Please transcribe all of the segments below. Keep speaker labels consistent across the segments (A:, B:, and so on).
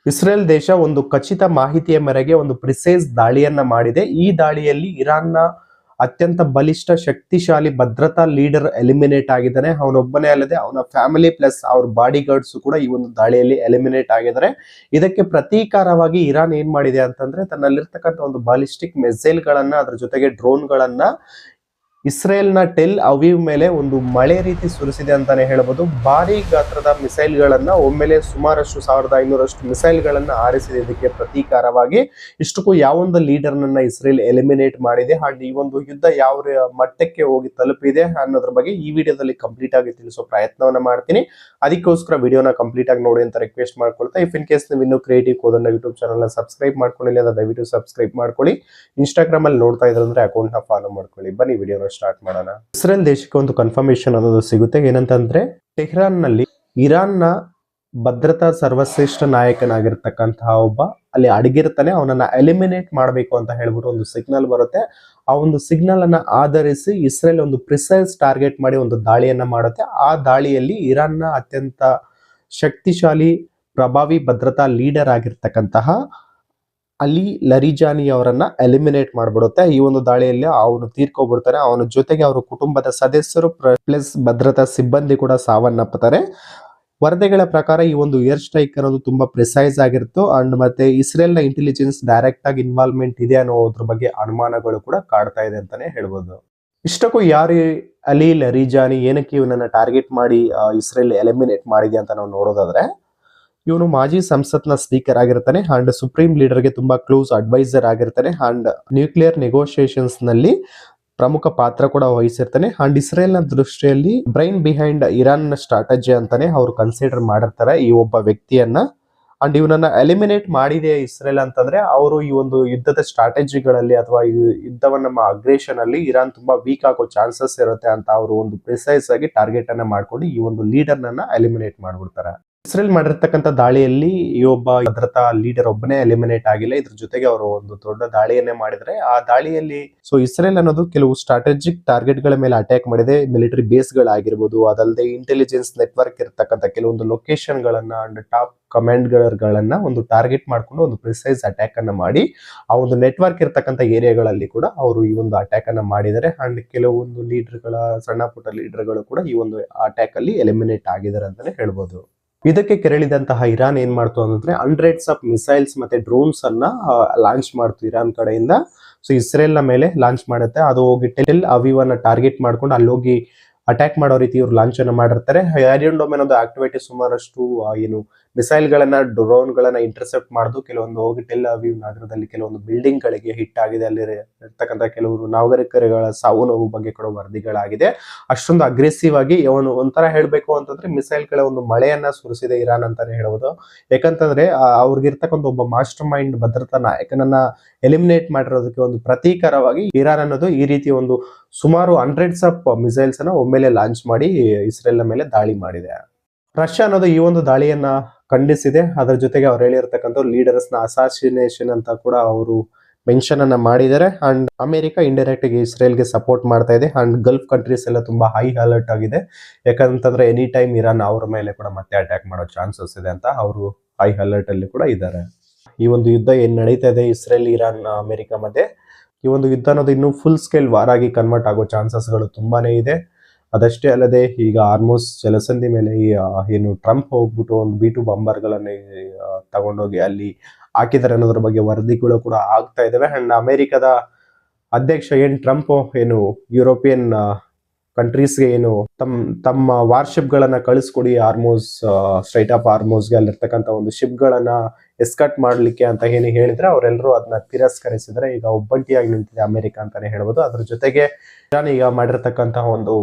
A: Israel ದೇಶ ಒಂದು ಖಚಿತ ಮಾಹಿತಿಯ ಮೇರೆಗೆ ಒಂದು ಪ್ರಿಸೈಸ್ ದಾಳಿಯನ್ನ ಮಾಡಿದೆ. ಈ ದಾಳಿಯಲ್ಲಿ ಇರಾನ್ನ ಅತ್ಯಂತ ಬಲಿಷ್ಠ ಶಕ್ತಿಶಾಲಿ ಭದ್ರತಾ ಲೀಡರ್ ಎಲಿಮಿನೇಟ್ ಆಗಿದ್ದಾನೆ. ಅವನೊಬ್ಬನೇ ಅಲ್ಲದೆ ಅವನ ಫ್ಯಾಮಿಲಿ ಪ್ಲಸ್ ಅವ್ರ ಬಾಡಿ ಗಾರ್ಡ್ಸ್ ಕೂಡ ಈ ಒಂದು ದಾಳಿಯಲ್ಲಿ ಎಲಿಮಿನೇಟ್ ಆಗಿದ್ದಾರೆ. ಇದಕ್ಕೆ ಪ್ರತೀಕಾರವಾಗಿ ಇರಾನ್ ಏನ್ ಮಾಡಿದೆ ಅಂತಂದ್ರೆ ತನ್ನಲ್ಲಿರ್ತಕ್ಕಂಥ ಒಂದು ಬಾಲಿಸ್ಟಿಕ್ ಮಿಸೈಲ್ ಗಳನ್ನ ಅದ್ರ ಜೊತೆಗೆ ಡ್ರೋನ್ ಗಳನ್ನ ಇಸ್ರೇಲ್ನ ಟೆಲ್ ಅವೀವ್ ಮೇಲೆ ಒಂದು ಮಳೆ ರೀತಿ ಸುರಿಸಿದೆ ಅಂತಾನೆ ಹೇಳಬಹುದು. ಭಾರಿ ಗಾತ್ರದ ಮಿಸೈಲ್ ಗಳನ್ನ ಒಮ್ಮೆಲೆ ಸುಮಾರಷ್ಟು 1500 ಮಿಸೈಲ್ ಗಳನ್ನ ಹಾರಿಸಿದೆ. ಇದಕ್ಕೆ ಪ್ರತೀಕಾರವಾಗಿ ಇಷ್ಟಕ್ಕೂ ಯಾವೊಂದು ಲೀಡರ್ ನನ್ನ ಇಸ್ರೇಲ್ ಎಲಿಮಿನೇಟ್ ಮಾಡಿದೆ ಹಾಗೂ ಈ ಒಂದು ಯುದ್ಧ ಯಾವ ಮಟ್ಟಕ್ಕೆ ಹೋಗಿ ತಲುಪಿದೆ ಅನ್ನೋದ್ರ ಬಗ್ಗೆ ಈ ವಿಡಿಯೋದಲ್ಲಿ ಕಂಪ್ಲೀಟ್ ಆಗಿ ತಿಳಿಸೋ ಪ್ರಯತ್ನವನ್ನ ಮಾಡ್ತೀನಿ. ಅದಕ್ಕೋಸ್ಕರ ವಿಡಿಯೋನ ಕಂಪ್ಲೀಟ್ ಆಗಿ ನೋಡಿ ಅಂತ ರಿಕ್ವೆಸ್ಟ್ ಮಾಡ್ಕೊಳ್ತಾ, ಇಫ್ ಇನ್ ಕೇಸ್ ನೀವು ಇನ್ನೂ ಕ್ರಿಯೇಟಿವ್ ಕೋದಂಡ ಯೂಟ್ಯೂಬ್ ಚಾನಲ್ ನ ಸಬ್ಸ್ಕ್ರೈಬ್ ಮಾಡ್ಕೊಂಡಿಲ್ಲ ಅಂದ್ರೆ ದಯವಿಟ್ಟು ಸಬ್ಸ್ಕ್ರೈಬ್ ಮಾಡ್ಕೊಳ್ಳಿ. ಇನ್ಸ್ಟಾಗ್ರಾಮ್ ಅಲ್ಲಿ ನೋಡ್ತಾ ಇದ್ರೆ ಅಕೌಂಟ್ ನ ಫಾಲೋ ಮಾಡ್ಕೊಳ್ಳಿ. ಬನ್ನಿ ವಿಡಿಯೋನ ಸ್ಟಾರ್ಟ್ ಮಾಡೋಣ. ಇಸ್ರೇಲ್ ದೇಶಕ್ಕೆ ಒಂದು ಕನ್ಫರ್ಮೇಶನ್ ಅನ್ನೋದು ಸಿಗುತ್ತೆ. ಏನಂತಂದ್ರೆ ಟೆಹ್ರಾನ್ ನಲ್ಲಿ ಇರಾನ್ ನ ಭದ್ರತಾ ಸರ್ವಶ್ರೇಷ್ಠ ನಾಯಕನಾಗಿರ್ತಕ್ಕಂತಹ ಒಬ್ಬ ಅಲ್ಲಿ ಅಡಗಿರ್ತಾನೆ. ಅವನನ್ನ ಎಲಿಮಿನೇಟ್ ಮಾಡಬೇಕು ಅಂತ ಹೇಳ್ಬಿಟ್ಟು ಒಂದು ಸಿಗ್ನಲ್ ಬರುತ್ತೆ. ಆ ಒಂದು ಸಿಗ್ನಲ್ ಅನ್ನ ಆಧರಿಸಿ ಇಸ್ರೇಲ್ ಒಂದು ಪ್ರಿಸೈಸ್ ಟಾರ್ಗೆಟ್ ಮಾಡಿ ಒಂದು ದಾಳಿಯನ್ನ ಮಾಡುತ್ತೆ. ಆ ದಾಳಿಯಲ್ಲಿ ಇರಾನ್ನ ಅತ್ಯಂತ ಶಕ್ತಿಶಾಲಿ ಪ್ರಭಾವಿ ಭದ್ರತಾ ಲೀಡರ್ ಆಗಿರ್ತಕ್ಕಂತಹ ಅಲಿ ಲರಿಜಾನಿ ಅವರನ್ನ ಎಲಿಮಿನೇಟ್ ಮಾಡ್ಬಿಡುತ್ತೆ. ಈ ಒಂದು ದಾಳಿಯಲ್ಲಿ ಅವನು ತೀರ್ಕೊಬಿಡ್ತಾನೆ. ಅವನ ಜೊತೆಗೆ ಅವರ ಕುಟುಂಬದ ಸದಸ್ಯರು ಪ್ಲಸ್ ಭದ್ರತಾ ಸಿಬ್ಬಂದಿ ಕೂಡ ಸಾವನ್ನಪ್ಪುತ್ತಾರೆ. ವರದಿಗಳ ಪ್ರಕಾರ ಈ ಒಂದು ಏರ್ ಸ್ಟ್ರೈಕ್ ಅನ್ನೋದು ತುಂಬಾ ಪ್ರಿಸೈಸ್ ಆಗಿತ್ತು ಅಂಡ್ ಮತ್ತೆ ಇಸ್ರೇಲ್ ನ ಇಂಟೆಲಿಜೆನ್ಸ್ ಡೈರೆಕ್ಟ್ ಆಗಿ ಇನ್ವಾಲ್ವ್ಮೆಂಟ್ ಇದೆ ಅನ್ನೋದ್ರ ಬಗ್ಗೆ ಅನುಮಾನಗಳು ಕೂಡ ಕಾಡ್ತಾ ಇದೆ ಅಂತಾನೆ ಹೇಳ್ಬೋದು. ಇಷ್ಟಕ್ಕೂ ಯಾರು ಅಲಿ ಲರಿಜಾನಿ, ಏನಕ್ಕೆ ಇವನನ್ನ ಟಾರ್ಗೆಟ್ ಮಾಡಿ ಇಸ್ರೇಲ್ ಎಲಿಮಿನೇಟ್ ಮಾಡಿದೆ ಅಂತ ನಾವು ನೋಡೋದಾದ್ರೆ, ಇವನು ಮಾಜಿ ಸಂಸತ್ನ ಸ್ಪೀಕರ್ ಆಗಿರ್ತಾನೆ ಅಂಡ್ ಸುಪ್ರೀಂ ಲೀಡರ್ಗೆ ತುಂಬಾ ಕ್ಲೋಸ್ ಅಡ್ವೈಸರ್ ಆಗಿರ್ತಾನೆ ಅಂಡ್ ನ್ಯೂಕ್ಲಿಯರ್ ನೆಗೋಷಿಯೇಷನ್ಸ್ ನಲ್ಲಿ ಪ್ರಮುಖ ಪಾತ್ರ ಕೂಡ ವಹಿಸಿರ್ತಾನೆ. ಅಂಡ್ ಇಸ್ರೇಲ್ ನ ದೃಷ್ಟಿಯಲ್ಲಿ ಬ್ರೈನ್ ಬಿಹೈಂಡ್ ಇರಾನ್ ನ ಸ್ಟ್ರಾಟಜಿ ಅಂತಾನೆ ಅವ್ರು ಕನ್ಸಿಡರ್ ಮಾಡಿರ್ತಾರೆ ಈ ಒಬ್ಬ ವ್ಯಕ್ತಿಯನ್ನ. ಅಂಡ್ ಇವನನ್ನ ಎಲಿಮಿನೇಟ್ ಮಾಡಿದೆ ಇಸ್ರೇಲ್ ಅಂತಂದ್ರೆ ಅವರು ಈ ಒಂದು ಯುದ್ಧದ ಸ್ಟ್ರಾಟಜಿಗಳಲ್ಲಿ ಅಥವಾ ಈ ಯುದ್ಧವನ್ನ ಅಗ್ರೇಷನ್ ಅಲ್ಲಿ ಇರಾನ್ ತುಂಬಾ ವೀಕ್ ಆಗೋ ಚಾನ್ಸಸ್ ಇರುತ್ತೆ ಅಂತ ಅವರು ಒಂದು ಪ್ರಿಸೈಸ್ ಆಗಿ ಟಾರ್ಗೆಟ್ ಅನ್ನ ಮಾಡ್ಕೊಂಡು ಈ ಒಂದು ಲೀಡರ್ ನನ್ನ ಎಲಿಮಿನೇಟ್ ಮಾಡ್ಬಿಡ್ತಾರೆ. ಇಸ್ರೇಲ್ ಮಾಡಿರ್ತಕ್ಕಂಥ ದಾಳಿಯಲ್ಲಿ ಈ ಒಬ್ಬ ಭದ್ರತಾ ಲೀಡರ್ ಒಬ್ಬನೇ ಎಲಿಮಿನೇಟ್ ಆಗಿಲ್ಲ. ಇದ್ರ ಜೊತೆಗೆ ಅವರು ಒಂದು ದೊಡ್ಡ ದಾಳಿಯನ್ನೇ ಮಾಡಿದ್ರೆ ಆ ದಾಳಿಯಲ್ಲಿ ಇಸ್ರೇಲ್ ಅನ್ನೋದು ಕೆಲವು ಸ್ಟ್ರಾಟಜಿಕ್ ಟಾರ್ಗೆಟ್ ಗಳ ಮೇಲೆ ಅಟ್ಯಾಕ್ ಮಾಡಿದೆ. ಮಿಲಿಟರಿ ಬೇಸ್ ಗಳಾಗಿರ್ಬೋದು, ಅದಲ್ಲದೆ ಇಂಟೆಲಿಜೆನ್ಸ್ ನೆಟ್ವರ್ಕ್ ಇರತಕ್ಕಂಥ ಕೆಲವೊಂದು ಲೊಕೇಶನ್ ಗಳನ್ನ ಅಂಡ್ ಟಾಪ್ ಕಮಾಂಡರ್ ಗಳನ್ನ ಒಂದು ಟಾರ್ಗೆಟ್ ಮಾಡ್ಕೊಂಡು ಒಂದು ಪ್ರಿಸೈಸ್ ಅಟ್ಯಾಕ್ ಅನ್ನ ಮಾಡಿ ಆ ಒಂದು ನೆಟ್ವರ್ಕ್ ಇರತಕ್ಕಂಥ ಏರಿಯಾಗಳಲ್ಲಿ ಕೂಡ ಅವರು ಈ ಒಂದು ಅಟ್ಯಾಕ್ ಅನ್ನ ಮಾಡಿದ್ದಾರೆ. ಅಂಡ್ ಕೆಲವೊಂದು ಲೀಡರ್ಗಳ ಸಣ್ಣ ಪುಟ್ಟ ಲೀಡರ್ಗಳು ಕೂಡ ಈ ಒಂದು ಅಟ್ಯಾಕ್ ಅಲ್ಲಿ ಎಲಿಮಿನೇಟ್ ಆಗಿದ್ದಾರೆ ಅಂತಾನೆ ಹೇಳ್ಬೋದು. ಇದಕ್ಕೆ ಕೆರಳಿದಂತಹ ಇರಾನ್ ಏನ್ ಮಾಡ್ತು ಅಂತಂದ್ರೆ ಹಂಡ್ರೆಡ್ಸ್ ಆಫ್ ಮಿಸೈಲ್ಸ್ ಮತ್ತೆ ಡ್ರೋನ್ಸ್ ಅನ್ನ ಲಾಂಚ್ ಮಾಡ್ತು ಇರಾನ್ ಕಡೆಯಿಂದ. ಇಸ್ರೇಲ್ ನ ಮೇಲೆ ಲಾಂಚ್ ಮಾಡುತ್ತೆ. ಅದು ಹೋಗಿ ಟೆಲ್ ಅವೀವ್ ಅನ್ನ ಟಾರ್ಗೆಟ್ ಮಾಡ್ಕೊಂಡು ಅಲ್ಲಿ ಹೋಗಿ ಅಟ್ಯಾಕ್ ಮಾಡೋ ರೀತಿ ಇವ್ರು ಲಾಂಚ್ ಅನ್ನ ಮಾಡಿರ್ತಾರೆ. ಐರನ್ ಡೋಮ್ ಅನ್ನೋದು ಆಕ್ಟಿವಿಟಿ ಸುಮಾರಷ್ಟು ಏನು ಮಿಸೈಲ್ ಗಳನ್ನ ಡ್ರೋನ್ ಗಳನ್ನ ಇಂಟರ್ಸೆಪ್ಟ್ ಮಾಡುದು. ಕೆಲವೊಂದು ಹೋಗಿ ಟೆಲ್ ಅವೀವ್ ನಗರದಲ್ಲಿ ಕೆಲವೊಂದು ಬಿಲ್ಡಿಂಗ್ ಗಳಿಗೆ ಹಿಟ್ ಆಗಿದೆ. ಅಲ್ಲಿ ಇರ್ತಕ್ಕಂಥ ಕೆಲವರು ನಾಗರಿಕರುಗಳ ಸಾವು ನೋವು ಬಗ್ಗೆ ಕೂಡ ವರದಿಗಳಾಗಿದೆ. ಅಷ್ಟೊಂದು ಅಗ್ರೆಸಿವ್ ಆಗಿ ಅವನು ಒಂಥರ ಹೇಳ್ಬೇಕು ಅಂತಂದ್ರೆ ಮಿಸೈಲ್ ಗಳ ಒಂದು ಮಳೆಯನ್ನ ಸುರಿಸಿದೆ ಇರಾನ್ ಅಂತಾನೆ ಹೇಳ್ಬೋದು. ಯಾಕಂತಂದ್ರೆ ಅವ್ರಿಗಿರ್ತಕ್ಕಂಥ ಒಬ್ಬ ಮಾಸ್ಟರ್ ಮೈಂಡ್ ಭದ್ರತಾ ನಾಯಕನನ್ನ ಎಲಿಮಿನೇಟ್ ಮಾಡಿರೋದಕ್ಕೆ ಒಂದು ಪ್ರತೀಕಾರವಾಗಿ ಇರಾನ್ ಅನ್ನೋದು ಈ ರೀತಿ ಒಂದು ಸುಮಾರು ಹಂಡ್ರೆಡ್ಸ್ ಆಫ್ ಮಿಸೈಲ್ಸ್ ಅನ್ನ ಒಮ್ಮೆಲೆ ಲಾಂಚ್ ಮಾಡಿ ಇಸ್ರೇಲ್ ನ ಮೇಲೆ ದಾಳಿ ಮಾಡಿದೆ. ರಷ್ಯಾ ಅನ್ನೋದು ಈ ಒಂದು ದಾಳಿಯನ್ನ ಖಂಡಿಸಿದೆ. ಅದರ ಜೊತೆಗೆ ಅವ್ರು ಹೇಳಿರ್ತಕ್ಕಂಥ ಲೀಡರ್ಸ್ ನ ಅಸಾಸಿನೇಷನ್ ಅಂತ ಕೂಡ ಅವರು ಮೆನ್ಷನ್ ಅನ್ನ ಮಾಡಿದ್ದಾರೆ. ಅಂಡ್ ಅಮೆರಿಕ ಇಂಡೈರೆಕ್ಟ್ ಆಗಿ ಇಸ್ರೇಲ್ಗೆ ಸಪೋರ್ಟ್ ಮಾಡ್ತಾ ಇದೆ. ಅಂಡ್ ಗಲ್ಫ್ ಕಂಟ್ರೀಸ್ ಎಲ್ಲ ತುಂಬಾ ಹೈ ಅಲರ್ಟ್ ಆಗಿದೆ. ಯಾಕಂತಂದ್ರೆ ಎನಿ ಟೈಮ್ ಇರಾನ್ ಅವ್ರ ಮೇಲೆ ಕೂಡ ಮತ್ತೆ ಅಟ್ಯಾಕ್ ಮಾಡೋ ಚಾನ್ಸಸ್ ಇದೆ ಅಂತ ಅವರು ಹೈ ಅಲರ್ಟ್ ಅಲ್ಲಿ ಕೂಡ ಇದ್ದಾರೆ. ಈ ಒಂದು ಯುದ್ಧ ಏನ್ ನಡೀತಾ ಇದೆ ಇಸ್ರೇಲ್ ಇರಾನ್ ಅಮೆರಿಕ ಮಧ್ಯೆ, ಈ ಒಂದು ಯುದ್ಧ ಅನ್ನೋದು ಇನ್ನೂ ಫುಲ್ ಸ್ಕೇಲ್ ವಾರ್ ಆಗಿ ಕನ್ವರ್ಟ್ ಆಗೋ ಚಾನ್ಸಸ್ಗಳು ತುಂಬಾನೇ ಇದೆ. ಅದಷ್ಟೇ ಅಲ್ಲದೆ ಈಗ ಆಲ್ಮೋಸ್ಟ್ ಜಲಸಂಧಿ ಮೇಲೆ ಏನು ಟ್ರಂಪ್ ಹೋಗ್ಬಿಟ್ಟು ಒಂದು B2 ಬಾಂಬರ್ಗಳನ್ನ ತಗೊಂಡೋಗಿ ಅಲ್ಲಿ ಹಾಕಿದ್ದಾರೆ ಅನ್ನೋದ್ರ ಬಗ್ಗೆ ವರದಿಗಳು ಕೂಡ ಆಗ್ತಾ ಇದಾವೆ. ಅಂಡ್ ಅಮೆರಿಕದ ಅಧ್ಯಕ್ಷ ಟ್ರಂಪ್ ಏನು ಯುರೋಪಿಯನ್ ಕಂಟ್ರೀಸ್ಗೆ ಏನು ತಮ್ಮ ವಾರ್ಶಿಪ್ ಗಳನ್ನ ಕಳಿಸ್ಕೊಡಿ ಆರ್ಮೋಸ್ ಸ್ಟ್ರೈಟ್ ಆಫ್ ಆರ್ಮೋಸ್ಗೆ ಅಲ್ಲಿರ್ತಕ್ಕಂಥ ಒಂದು ಶಿಪ್ ಗಳನ್ನ ಎಸ್ಕರ್ಟ್ ಮಾಡ್ಲಿಕ್ಕೆ ಅಂತ ಏನು ಹೇಳಿದ್ರೆ ಅವರೆಲ್ಲರೂ ಅದನ್ನ ತಿರಸ್ಕರಿಸಿದ್ರೆ ಈಗ ಒಬ್ಬಂಟಿಯಾಗಿ ನಿಂತಿದೆ ಅಮೆರಿಕ ಅಂತಾನೆ ಹೇಳ್ಬೋದು. ಅದ್ರ ಜೊತೆಗೆ ಇರಾನ್ ಈಗ ಮಾಡಿರ್ತಕ್ಕಂತಹ ಒಂದು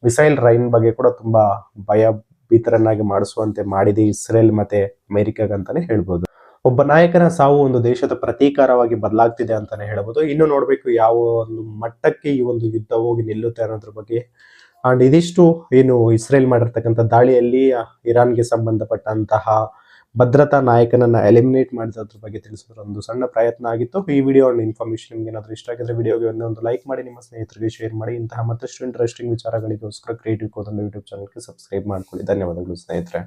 A: ಮಿಸೈಲ್ ರೈನ್ ಬಗ್ಗೆ ಕೂಡ ತುಂಬಾ ಭಯಭೀತರನ್ನಾಗಿ ಮಾಡಿಸುವಂತೆ ಮಾಡಿದೆ ಇಸ್ರೇಲ್ ಮತ್ತೆ ಅಮೆರಿಕಾಗಂತಾನೆ ಹೇಳ್ಬೋದು. ಒಬ್ಬ ನಾಯಕನ ಸಾವು ಒಂದು ದೇಶದ ಪ್ರತೀಕಾರವಾಗಿ ಬದಲಾಗ್ತಿದೆ ಅಂತಾನೆ ಹೇಳ್ಬೋದು. ಇನ್ನು ನೋಡ್ಬೇಕು ಯಾವ ಒಂದು ಮಟ್ಟಕ್ಕೆ ಈ ಒಂದು ಯುದ್ಧ ಹೋಗಿ ನಿಲ್ಲುತ್ತೆ ಅನ್ನೋದ್ರ ಬಗ್ಗೆ. ಅಂಡ್ ಇದಿಷ್ಟು ಏನು ಇಸ್ರೇಲ್ ಮಾಡಿರ್ತಕ್ಕಂಥ ದಾಳಿಯಲ್ಲಿ ಇರಾನ್ಗೆ ಸಂಬಂಧಪಟ್ಟಂತಹ ಭದ್ರತಾ ನಾಯಕನನ್ನ ಎಲಿಮಿನೇಟ್ ಮಾಡಿದ್ರ ಬಗ್ಗೆ ತಿಳಿಸಿದ್ರೆ ಒಂದು ಸಣ್ಣ ಪ್ರಯತ್ನ ಆಗಿತ್ತು. ಈ ವಿಡಿಯೋ ಇನ್ಫಾರ್ಮೇಶನ್ ನಿಮ್ಗೆ ಏನಾದರೂ ಇಷ್ಟ ಆಗಿದ್ರೆ ವಿಡಿಯೋಗೆ ಒಂದು ಲೈಕ್ ಮಾಡಿ, ನಿಮ್ಮ ಸ್ನೇಹಿತರಿಗೆ ಶೇರ್ ಮಾಡಿ. ಇಂತಹ ಮತ್ತಷ್ಟು ಇಂಟ್ರೆಸ್ಟಿಂಗ್ ವಿಚಾರಗಳಿಗೋಸ್ಕರ ಕ್ರಿಯೇಟಿವ್ ಕೋದಂಡ ಯೂಟ್ಯೂಬ್ ಚಾನಲ್ಗೆ ಸಬ್ಸ್ಕ್ರೈಬ್ ಮಾಡ್ಕೊಳ್ಳಿ. ಧನ್ಯವಾದಗಳು ಸ್ನೇಹಿತರೆ.